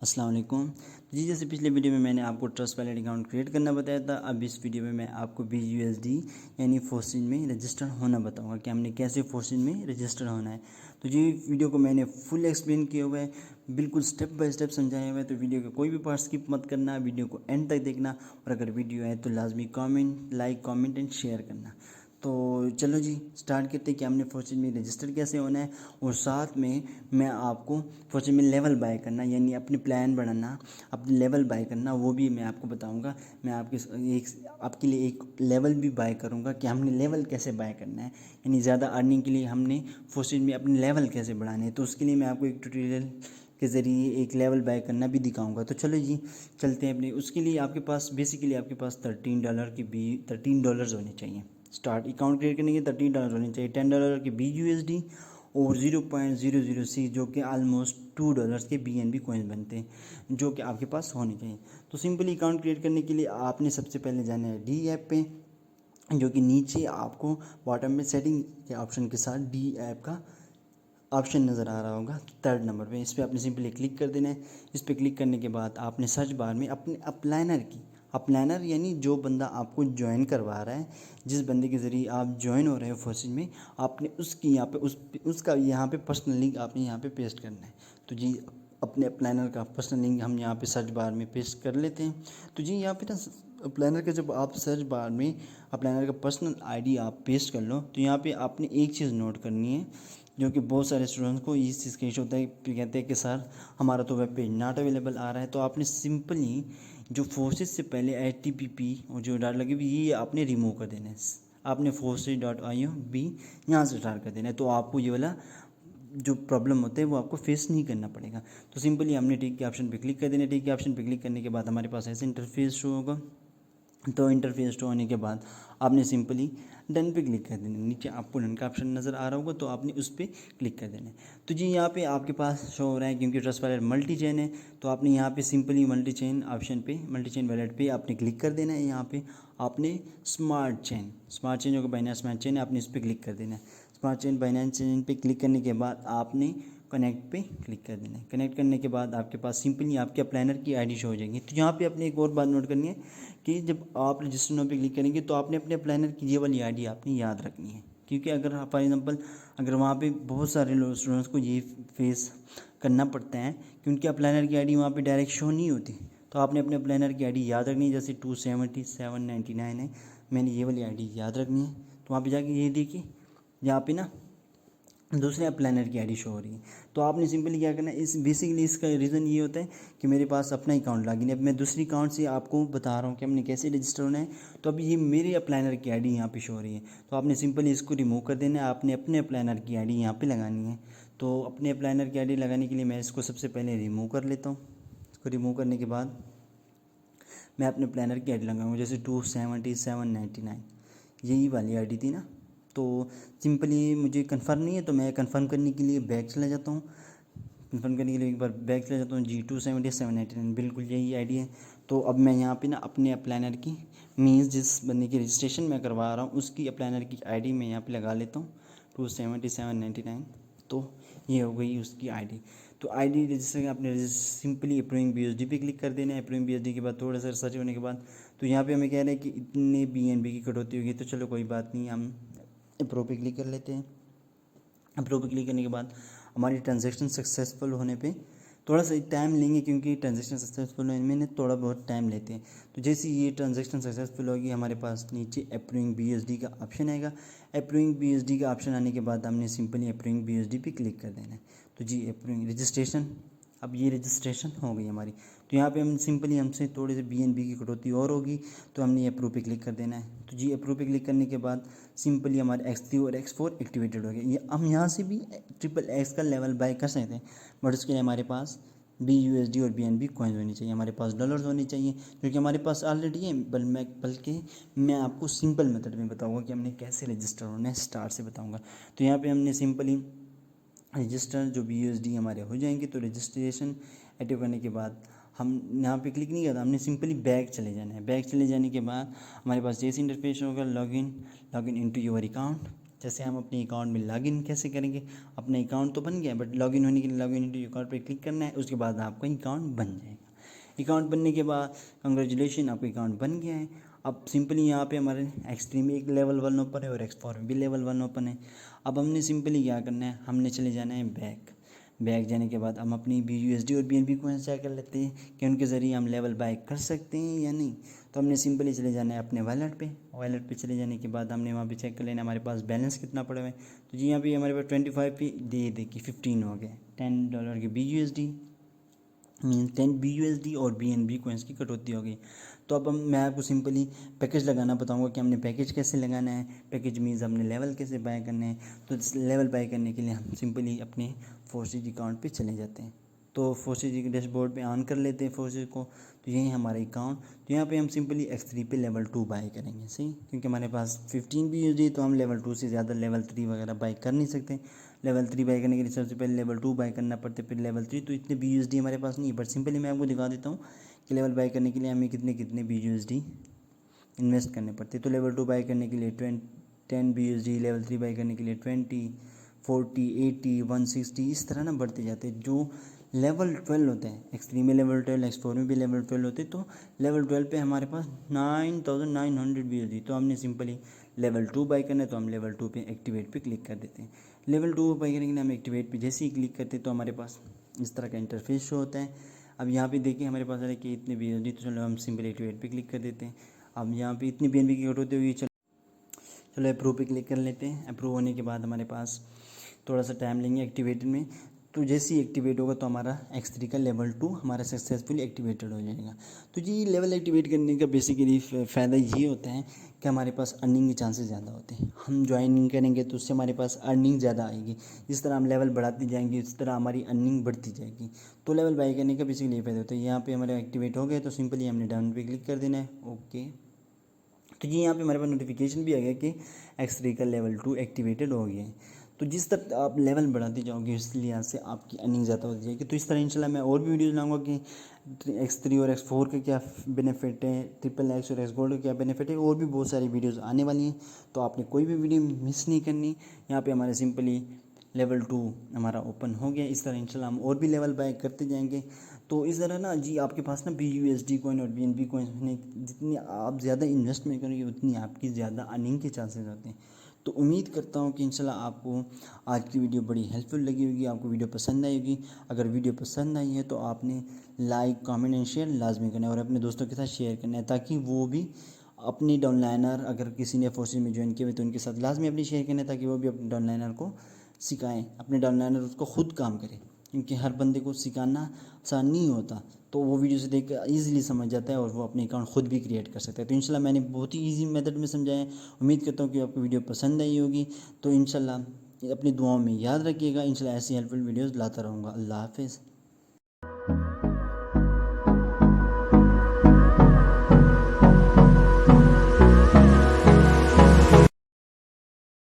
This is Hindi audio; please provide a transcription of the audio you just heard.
अस्सलाम वालेकुम। जी, जैसे पिछले वीडियो में मैंने आपको ट्रस्ट वैलेट अकाउंट क्रिएट करना बताया था, अब इस वीडियो में मैं आपको BUSD यानी फोर्सिन में रजिस्टर होना बताऊंगा कि हमने कैसे फोर्सिन में रजिस्टर होना है। तो जी वीडियो को मैंने फुल एक्सप्लेन किया हुआ है, बिल्कुल स्टेप बाय स्टेप समझाया हुआ है। तो वीडियो का कोई भी पार्ट स्किप मत करना, वीडियो को एंड तक देखना और अगर वीडियो है तो लाजमी कमेंट एंड शेयर करना। तो चलो जी स्टार्ट करते हैं कि हमने फोर्सिन में रजिस्टर कैसे होना है और साथ में मैं आपको फोर्सिन में लेवल बाय करना यानी अपने प्लान बनाना, अपने लेवल बाय करना वो भी मैं आपको बताऊंगा। मैं आपके लिए एक लेवल भी बाय करूंगा कि हमने लेवल कैसे बाय करना है, यानी ज़्यादा अर्निंग के लिए हमने फोर्सिन में अपने लेवल कैसे बढ़ाने हैं। तो उसके लिए मैं आपको एक ट्यूटोरियल के ज़रिए एक लेवल बाय करना भी दिखाऊंगा। तो चलो जी चलते हैं अपने। उसके लिए आपके पास बेसिकली आपके पास $13 होने चाहिए। स्टार्ट अकाउंट क्रिएट करने के $13 होने चाहिए। $10 के BUSD और 0.00 जो कि ऑलमोस्ट $2 के BNB कॉइन बनते हैं, जो कि आपके पास होने चाहिए। तो सिंपली अकाउंट क्रिएट करने के लिए आपने सबसे पहले जाना है डी ऐप पे, जो कि नीचे आपको बॉटम में सेटिंग के ऑप्शन के साथ डी ऐप का ऑप्शन नज़र आ रहा होगा 3rd नंबर पे। इस पर आपने सिंपली क्लिक कर देना है। इस पर क्लिक करने के बाद आपने सर्च बार में अपने अपलाइनर यानी जो बंदा आपको ज्वाइन करवा रहा है, जिस बंदे के ज़रिए आप ज्वाइन हो रहे हो फोर्सिन में, आपने उसकी यहाँ पे उसका यहाँ पे पर्सनल लिंक आपने यहाँ पे पेस्ट करना है। तो जी अपने अपलाइनर का पर्सनल लिंक हम यहाँ पे सर्च बार में पेस्ट कर लेते हैं। तो जी यहाँ पे ना अपलाइनर का जब आप सर्च बार में अपलाइनर का पर्सनल आईडी आप पेस्ट कर लो, तो यहाँ पे आपने एक चीज़ नोट करनी है, जो कि बहुत सारे स्टूडेंट्स को इस चीज़ का इशू होता है, कहते हैं कि सर हमारा तो वेब पेज नॉट अवेलेबल आ रहा है। तो आपने सिंपली जो फोर्सेस से पहले HTTP और जो डॉट लगी हुई ये आपने रिमूव कर देना है। आपने forces.io भी यहाँ से स्टार्ट कर देना है, तो आपको ये वाला जो प्रॉब्लम होते हैं वो आपको फेस नहीं करना पड़ेगा। तो सिंपली हमने टिक के ऑप्शन पे क्लिक कर देना है। टिक के ऑप्शन पे क्लिक करने के बाद हमारे पास ऐसे इंटरफेस शो होगा। तो इंटरफेस शो होने के बाद आपने सिंपली डन पे क्लिक कर देना है। नीचे आपको डन का ऑप्शन नज़र आ रहा होगा, तो आपने उस पर क्लिक कर देना है। तो जी यहाँ पे आपके पास शो हो रहा है, क्योंकि ट्रस्ट वैलेट मल्टी चेन है, तो आपने यहाँ पे सिंपली मल्टी चेन ऑप्शन पे, मल्टी चेन वैलेट पे आपने क्लिक कर देना है। यहाँ पे आपने स्मार्ट चेन जो कि बाइनेंस स्मार्ट चेन है, आपने इस पर क्लिक कर देना है। स्मार्ट चेन बाइनेंस चेन पे क्लिक करने के बाद आपने कनेक्ट पे क्लिक कर देना है। कनेक्ट करने के बाद आपके पास सिंपली आपके अपलाइनर की आईडी शो हो जाएगी। तो यहाँ पे आपने एक और बात नोट करनी है कि जब आप रजिस्टर नाउ पे क्लिक करेंगे तो आपने अपने प्लानर की ये वाली आईडी आपने याद रखनी है, क्योंकि अगर फॉर एग्जांपल अगर वहाँ पे बहुत सारे स्टूडेंट्स को ये फेस करना पड़ता है कि उनके प्लानर की आईडी वहाँ पे डायरेक्ट शो नहीं होती, तो आपने अपने प्लानर की आईडी याद रखनी है। जैसे 27799 है, मैंने ये वाली आईडी याद रखनी है। तो वहाँ पे जाके ये देखिए यहाँ पे ना दूसरे प्लानर की आईडी शो हो रही है। तो आपने सिंपली क्या करना है, इस बेसिकली इसका रीज़न ये होता है कि मेरे पास अपना अकाउंट लॉगिन है। अब मैं दूसरी अकाउंट से आपको बता रहा हूँ कि हमने कैसे रजिस्टर होना है। तो अब ये मेरे अप्लाइनर की आईडी यहाँ पे शो हो रही है, तो आपने सिंपली इसको रिमूव कर देना है। आपने अपने अप्लाइनर की आईडी यहाँ पे लगानी है। तो अपने अप्लाइनर की आईडी लगाने के लिए मैं इसको सबसे पहले रिमूव कर लेता हूँ। इसको रिमूव करने के बाद मैं अपने प्लानर की आईडी लगाऊंगा, जैसे 27799 यही वाली आईडी थी ना। तो सिंपली मुझे कंफर्म नहीं है, तो मैं कंफर्म करने के लिए बैक चला जाता हूँ। कंफर्म करने के लिए एक बार बैक चला जाता हूँ। जी 27799 बिल्कुल यही आईडी है। तो अब मैं यहाँ पे ना अपने अप्लाइनर की मीन्स जिस बंदे की रजिस्ट्रेशन मैं करवा रहा हूँ उसकी अप्लाइनर की आईडी मैं यहाँ पे लगा लेता हूँ 27799। तो ये हो गई उसकी आईडी। तो आईडी रजिस्टर आपने सिंपली अप्रूविंग BUSD पे क्लिक कर देना है। अप्रूविंग BUSD के बाद थोड़ा सा सर्च होने के बाद तो यहाँ पे हमें कह रहे हैं कि इतने BNB की कटौती होगी। तो चलो कोई बात नहीं, हम अप्रूव पे क्लिक कर लेते हैं। अप्रूव पे क्लिक करने के बाद हमारी ट्रांजेक्शन सक्सेसफुल होने पे थोड़ा सा टाइम लेंगे, क्योंकि ट्रांजेक्शन सक्सेसफुल होने में थोड़ा बहुत टाइम लेते हैं। तो जैसे ये ट्रांजेक्शन सक्सेसफुल होगी हमारे पास नीचे अप्रूविंग BUSD का ऑप्शन आएगा। अप्रूविंग BUSD का ऑप्शन आने के बाद हमने सिंपली अप्रूविंग BUSD पे क्लिक कर देना है। तो जी अप्रूविंग रजिस्ट्रेशन, अब ये रजिस्ट्रेशन हो गई हमारी। तो यहाँ पे हम सिंपली हमसे थोड़े से BNB की कटौती और होगी, तो हमने ये अप्रूव पे क्लिक कर देना है। तो जी अप्रूव पे क्लिक करने के बाद सिंपली हमारे X3 और X4 एक्टिवेटेड हो गए। ये हम यहाँ से भी XXX का लेवल बाय कर सकते हैं, बट उसके लिए हमारे पास BUSD और BNB कॉइन्स होनी चाहिए, हमारे पास डॉलर्स होने चाहिए, क्योंकि हमारे पास ऑलरेडी है। बल्कि मैं आपको सिंपल मेथड में बताऊँगा कि हमने कैसे रजिस्टर होना है, स्टार्ट से बताऊँगा। तो यहाँ पर हमने सिंपली रजिस्टर जो BUSD हमारे हो जाएंगे। तो रजिस्ट्रेशन एक्टिव करने के बाद हम यहाँ पे क्लिक नहीं करता, हमने सिंपली बैक चले जाना है। बैक चले जाने के बाद हमारे पास जैसे इंटरफेस होगा लॉगिन इनटू योर अकाउंट, जैसे हम अपने अकाउंट में लॉगिन कैसे करेंगे, अपना अकाउंट तो बन गया बट लॉगिन होने के लिए लॉगिन इनटू अकाउंट पर क्लिक करना है, उसके बाद आपका अकाउंट बन जाएगा। अकाउंट बनने के बाद कंग्रेचुलेशन, आपका अकाउंट बन गया है। अब सिंपली यहाँ पे हमारे एक्स3 में एक लेवल 1 ओपन है और एक्स4 में भी लेवल 1 ओपन है। अब हमने सिंपली क्या करना है, हमने चले जाना है बैक जाने के बाद हम अपनी BUSD और BNB को चेक कर लेते हैं कि उनके ज़रिए हम लेवल बाय कर सकते हैं या नहीं। तो हमने सिंपली चले जाना है अपने वॉलेट पे चले जाने के बाद हमने वहाँ पे चेक कर लेना हमारे पास बैलेंस कितना पड़ा हुआ है। तो जी यहाँ पे हमारे पास 25 पे देखिए 15 हो गए। $10 के BUSD मीन 10 BUSD और BNB कोइंस की कटौती हो गई। तो अब मैं आपको सिंपली पैकेज लगाना बताऊंगा कि हमने पैकेज कैसे लगाना है। पैकेज मीन्स हमने लेवल कैसे बाय करने हैं। तो लेवल बाय करने के लिए हम सिंपली अपने फोर्सेज अकाउंट पे चले जाते हैं। तो फोर्सेज डैशबोर्ड पे ऑन कर लेते हैं फोर्सेज को। तो यही हमारा अकाउंट। तो यहाँ पे हम सिंपली X3 पे लेवल 2 बाय करेंगे, सही, क्योंकि हमारे पास 15 BUSD तो हम लेवल 2 से ज़्यादा लेवल 3 वगैरह बाय कर नहीं सकते। लेवल 3 बाय करने के लिए सबसे पहले लेवल 2 बाय करना पड़ता है, फिर लेवल 3। तो इतने BUSD हमारे पास नहीं है, बट सिंपली मैं आपको दिखा देता हूँ कि लेवल बाय करने के लिए हमें कितने BUSD इन्वेस्ट करने पड़ते हैं। तो लेवल 2 बाय करने के लिए 10 BUSD, लेवल 3 बाय करने के लिए 20, 40, 80, 160 इस तरह ना बढ़ते जाते हैं। जो लेवल 12 होते हैं, X3 में लेवल 12, X4 में भी लेवल 12 होते हैं। तो लेवल 12 पे हमारे पास 9900 BUSD। तो हमने सिंपली लेवल 2 बाय करना है, तो हम लेवल 2 पे एक्टिवेट पे क्लिक कर देते हैं। लेवल 2 बाय करने के लिए हम एक्टिवेट पे जैसे ही क्लिक करते हैं तो हमारे पास इस तरह का इंटरफेस शो होता है। अब यहाँ पे देखिए हमारे पास है कि इतने BUSD, तो चलो हम सिंपली एक्टिवेट पे क्लिक कर देते हैं। अब यहाँ पे इतनी BNB की कटौती हुई, चलो अप्रूव पे क्लिक कर लेते हैं। अप्रूव होने के बाद हमारे पास थोड़ा सा टाइम लेंगे एक्टिवेट में। तो जैसे ही एक्टिवेट होगा तो हमारा X3 का लेवल 2 हमारा सक्सेसफुली एक्टिवेटेड हो जाएगा। तो जी लेवल एक्टिवेट करने का बेसिकली फ़ायदा ये होता है कि हमारे पास अर्निंग के चांसेस ज़्यादा होते हैं। हम ज्वाइनिंग करेंगे तो उससे हमारे पास अर्निंग ज़्यादा आएगी। जिस तरह हम लेवल बढ़ाते जाएंगे उस तरह हमारी अर्निंग बढ़ती जाएगी। तो लेवल बाई करने का बेसिकली ये फ़ायदा होता है। यहाँ पे हमारे एक्टिवेट हो गए तो सिंपली हमने डाउन पे क्लिक कर देना है, ओके। तो ये यहाँ पे हमारे पास नोटिफिकेशन भी आ गया कि X3 का लेवल 2 एक्टिवेटेड हो गया है। तो जिस तरह आप लेवल बढ़ाते जाओगे इसलिए यहाँ से आपकी अर्निंग ज़्यादा होती जाएगी। तो इस तरह इंशाल्लाह मैं और भी वीडियोज़ लाऊंगा कि X3 और X4 के क्या बेनिफिट है, XXX और X गोल्ड का क्या बेनिफिट है। और भी बहुत सारी वीडियोज़ आने वाली हैं, तो आपने कोई भी वीडियो मिस नहीं करनी। यहाँ पर हमारे सिंपली लेवल 2 हमारा ओपन हो गया। इस तरह इंशाल्लाह हम और भी लेवल बाय करते जाएंगे। तो इस तरह ना जी आपके पास ना BUSD कॉइन और BNB कॉइन में जितनी आप ज़्यादा इन्वेस्टमेंट करोगे उतनी आपकी ज़्यादा अर्निंग के चांसेस होते हैं। तो उम्मीद करता हूँ कि इंशाल्लाह आपको आज की वीडियो बड़ी हेल्पफुल लगी होगी, आपको वीडियो पसंद आई होगी। अगर वीडियो पसंद आई है तो आपने लाइक, कमेंट एंड शेयर लाजमी करना है और अपने दोस्तों के साथ शेयर करना है, ताकि वो भी अपनी डाउनलाइनर अगर किसी ने फोर्सेज में ज्वाइन किया हुआ तो उनके साथ लाजमी अपनी शेयर करना है, ताकि वो भी अपने डाउनलाइनर को सिखाएं, अपने डाउनलाइनर उसको खुद काम करें। क्योंकि हर बंदे को सिखाना आसान नहीं होता, तो वो वीडियो से देख कर ईजिली समझ जाता है और वो अपने अकाउंट खुद भी क्रिएट कर सकता है। तो इंशाल्लाह मैंने बहुत ही ईजी मेथड में समझाया है। उम्मीद करता हूँ कि आपको वीडियो पसंद आई होगी। तो इंशाल्लाह अपनी दुआओं में याद रखिएगा। इंशाल्लाह ऐसी हेल्पफुल वीडियोज़ लाता रहूँगा। अल्लाह हाफिज़।